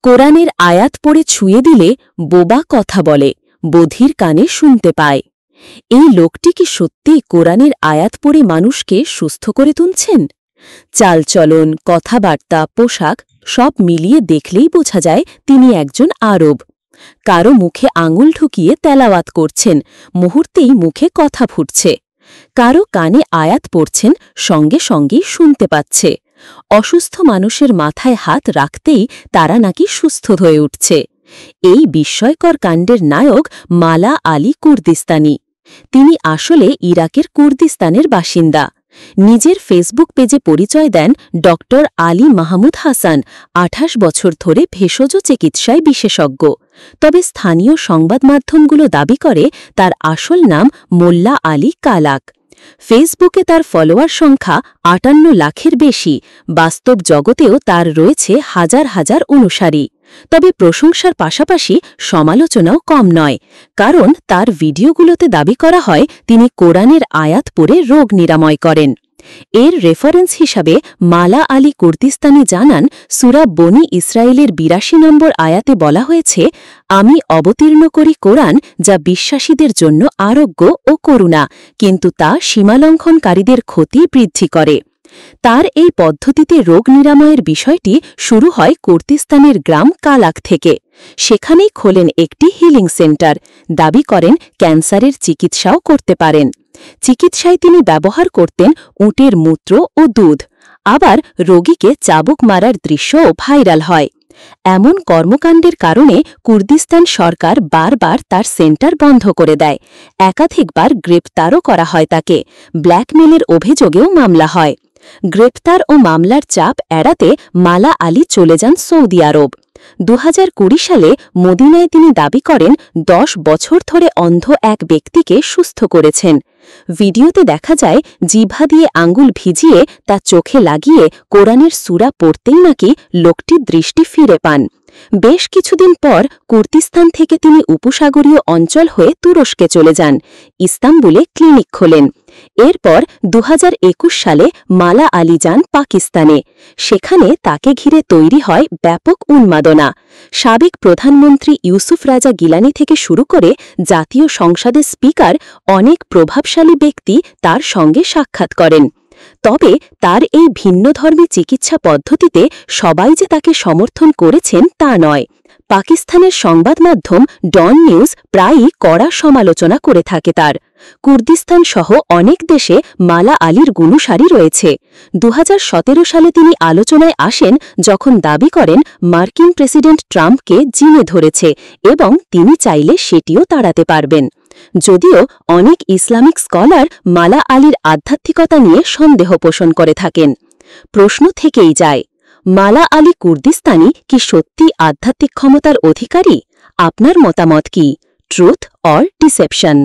কোরআনের আয়াত পড়ে ছুঁয়ে দিলে বোবা কথা বলে, বধির কানে শুনতে পায়। এই লোকটি কি সত্যিই কোরআনের আয়াত পড়ে মানুষকে সুস্থ করে তুলছেন? চালচলন, কথাবার্তা, পোশাক সব মিলিয়ে দেখলেই বোঝা যায় তিনি একজন আরব। কারো মুখে আঙুল ঢুকিয়ে তেলাওয়াত করছেন, মুহূর্তেই মুখে কথা ফুটছে। কারো কানে আয়াত পড়ছেন, সঙ্গে সঙ্গেই শুনতে পাচ্ছে। অসুস্থ মানুষের মাথায় হাত রাখতেই তারা নাকি সুস্থ হয়ে উঠছে। এই বিস্ময়কর কাণ্ডের নায়ক মালা আলী কুর্দিস্তানি। তিনি আসলে ইরাকের কুর্দিস্তানের বাসিন্দা। নিজের ফেসবুক পেজে পরিচয় দেন ডক্টর আলী মাহমুদ হাসান, ২৮ বছর ধরে ভেষজ চিকিৎসায় বিশেষজ্ঞ। তবে স্থানীয় সংবাদ মাধ্যমগুলো দাবি করে তার আসল নাম মোল্লা আলী কালাক। ফেসবুকে তার ফলোয়ার সংখ্যা ৫৮ লাখের বেশি। বাস্তব জগতেও তার রয়েছে হাজার হাজার অনুসারী। তবে প্রশংসার পাশাপাশি সমালোচনাও কম নয়, কারণ তার ভিডিওগুলোতে দাবি করা হয় তিনি কোরআনের আয়াত পড়ে রোগ নিরাময় করেন। এর রেফারেন্স হিসাবে মালা আলী কুর্দিস্তানি জানান, সূরা বনি ইসরায়েলের ৮২ নম্বর আয়াতে বলা হয়েছে, আমি অবতীর্ণ করি কোরআন যা বিশ্বাসীদের জন্য আরোগ্য ও করুণা, কিন্তু তা সীমালঙ্ঘনকারীদের ক্ষতি বৃদ্ধি করে। তার এই পদ্ধতিতে রোগ নিরাময়ের বিষয়টি শুরু হয় কুর্দিস্তানের গ্রাম কালাক থেকে। সেখানেই খোলেন একটি হিলিং সেন্টার। দাবি করেন ক্যান্সারের চিকিৎসাও করতে পারেন। চিকিৎসায় তিনি ব্যবহার করতেন উটের মূত্র ও দুধ। আবার রোগীকে চাবুক মারার দৃশ্যও ভাইরাল হয়। এমন কর্মকাণ্ডের কারণে কুর্দিস্তান সরকার বারবার তার সেন্টার বন্ধ করে দেয়। একাধিকবার গ্রেপ্তারও করা হয় তাকে। ব্ল্যাকমেলের অভিযোগেও মামলা হয়। গ্রেপ্তার ও মামলার চাপ এড়াতে মালা আলী চলে যান সৌদি আরব। ২০২০ সালে মদিনায় তিনি দাবি করেন ১০ বছর ধরে অন্ধ এক ব্যক্তিকে সুস্থ করেছেন। ভিডিওতে দেখা যায় জিহ্বা দিয়ে আঙ্গুল ভিজিয়ে তা চোখে লাগিয়ে কোরআনের সূরা পড়তেই নাকি লোকটি দৃষ্টি ফিরে পান। বেশ কিছুদিন পর কুর্দিস্তান থেকে তিনি উপসাগরীয় অঞ্চল হয়ে তুরস্কে চলে যান। ইস্তাম্বুলে ক্লিনিক খোলেন। এরপর ২০২১ সালে মালা আলী যান পাকিস্তানে। সেখানে তাকে ঘিরে তৈরি হয় ব্যাপক উন্মাদনা। সাবেক প্রধানমন্ত্রী ইউসুফ রাজা গিলানি থেকে শুরু করে জাতীয় সংসদের স্পিকার অনেক প্রভাবশালী ব্যক্তি তার সঙ্গে সাক্ষাৎ করেন। তবে তার এই ভিন্নধর্মী চিকিৎসা পদ্ধতিতে সবাই যে তাকে সমর্থন করেছেন তা নয়। পাকিস্তানের সংবাদ মাধ্যম ডন নিউজ প্রায়ই কড়া সমালোচনা করে থাকে তার। কুর্দিস্তান সহ অনেক দেশে মালা আলীর গুণসারী রয়েছে। ২০১৭ সালে তিনি আলোচনায় আসেন যখন দাবি করেন মার্কিন প্রেসিডেন্ট ট্রাম্পকে জিনে ধরেছে এবং তিনি চাইলে সেটিও তাড়াতে পারবেন। যদিও অনেক ইসলামিক স্কলার মালা আলীর আধ্যাত্মিকতা নিয়ে সন্দেহ পোষণ করে থাকেন। প্রশ্ন থেকেই যায়, মালা আলী কুর্দিস্তানি কি সত্যি আধ্যাত্মিক ক্ষমতার অধিকারী? আপনার মতামত কি? Truth or deception?